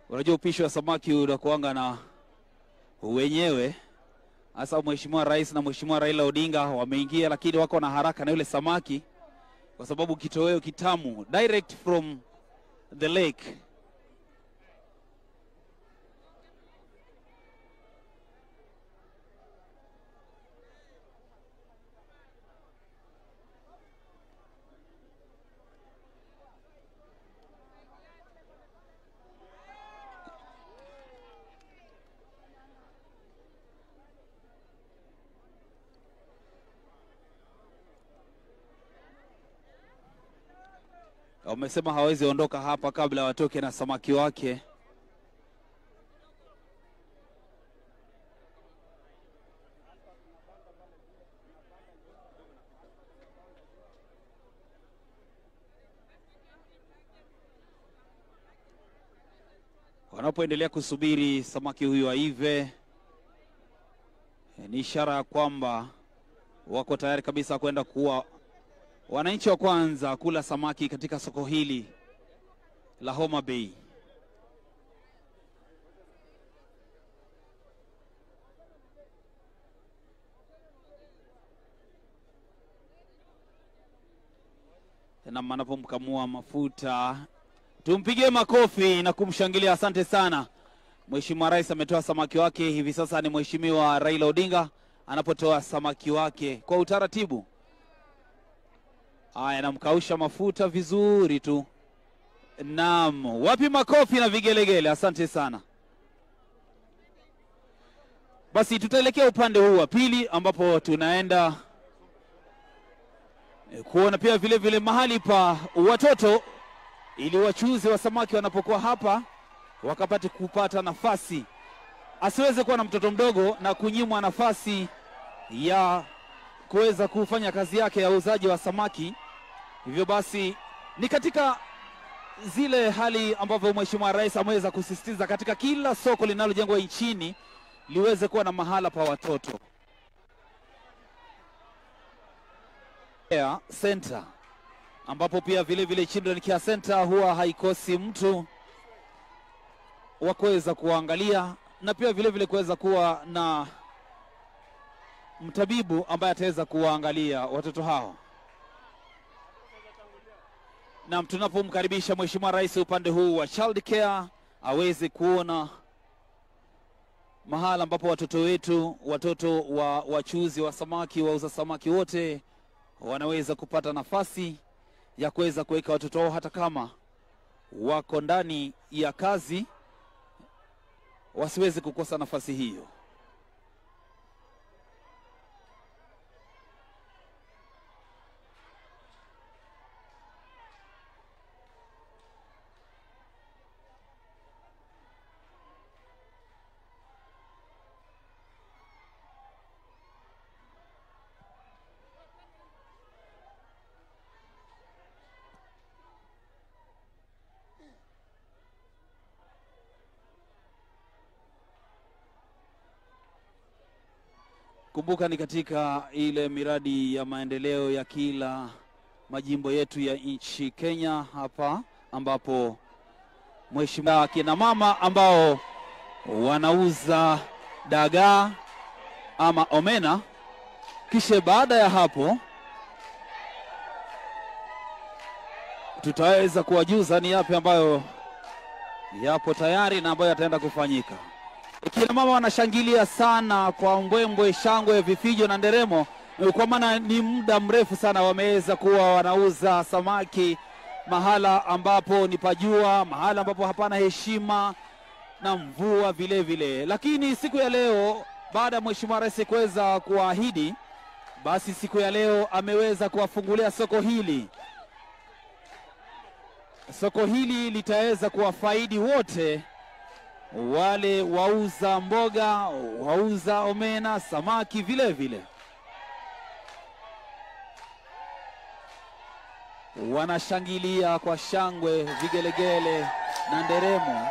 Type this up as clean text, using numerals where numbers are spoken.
Unajua upishi wa samaki unakuanga na wenyewe. Hasa Mheshimiwa Rais na Mheshimiwa Raila Odinga wameingia, lakini wako na haraka na yule samaki kwa sababu kitoweo kitamu direct from the lake. Wamesema hawezi ondoka hapa kabla watoke na samaki wake. Wanapoendelea kusubiri samaki huyu aive, ni ishara ya kwamba wako tayari kabisa kwenda kuwa wananchi wa kwanza kula samaki katika soko hili la Homa Bay. Na manapomkamua mafuta, tumpigie makofi na kumshangilia. Asante sana. Mheshimiwa Rais ametoa samaki wake, hivi sasa ni Mheshimiwa Raila Odinga anapotoa samaki wake kwa utaratibu. Haya, namkausha mafuta vizuri tu. Naam, wapi makofi na vigelegele? Asante sana. Basi tutaelekea upande huu wa pili ambapo tunaenda kuona pia vile vile mahali pa watoto, ili wachuuzi wa samaki wanapokuwa hapa wakapate kupata nafasi, asiweze kuwa na mtoto mdogo na kunyimwa nafasi ya kuweza kufanya kazi yake ya uuzaji wa samaki. Hivyo basi ni katika zile hali ambavyo Mheshimiwa Rais ameweza kusisitiza katika kila soko linalojengwa nchini liweze kuwa na mahala pa watoto. Center ambapo pia vile vile Children Care Center huwa haikosi mtu wa kuweza kuangalia na pia vile vile kuweza kuwa na mtabibu ambaye ataweza kuwaangalia watoto hao. Na tunapomkaribisha Mheshimiwa Rais upande huu wa Child Care aweze kuona mahala ambapo watoto wetu, watoto wa wachuuzi wa samaki, wauza samaki wote wanaweza kupata nafasi ya kuweza kuweka watoto wao, hata kama wako ndani ya kazi wasiweze kukosa nafasi hiyo. Kumbuka ni katika ile miradi ya maendeleo ya kila majimbo yetu ya nchi Kenya hapa, ambapo Mheshimiwa kina mama ambao wanauza dagaa ama omena, kisha baada ya hapo tutaweza kuwajuza ni yapi ambayo yapo tayari na ambayo yataenda kufanyika. Kina mama wanashangilia sana kwa mbwembwe, shangwe, vifijo na nderemo, kwa maana ni muda mrefu sana wameweza kuwa wanauza samaki mahala ambapo ni pajua, mahala ambapo hapana heshima na mvua vile vile. Lakini siku ya leo, baada ya Mheshimiwa Rais kuweza kuahidi, basi siku ya leo ameweza kuwafungulia soko hili. Soko hili litaweza kuwafaidi wote, wale wauza mboga, wauza omena, samaki vile vile. Wanashangilia kwa shangwe, vigelegele na nderemo.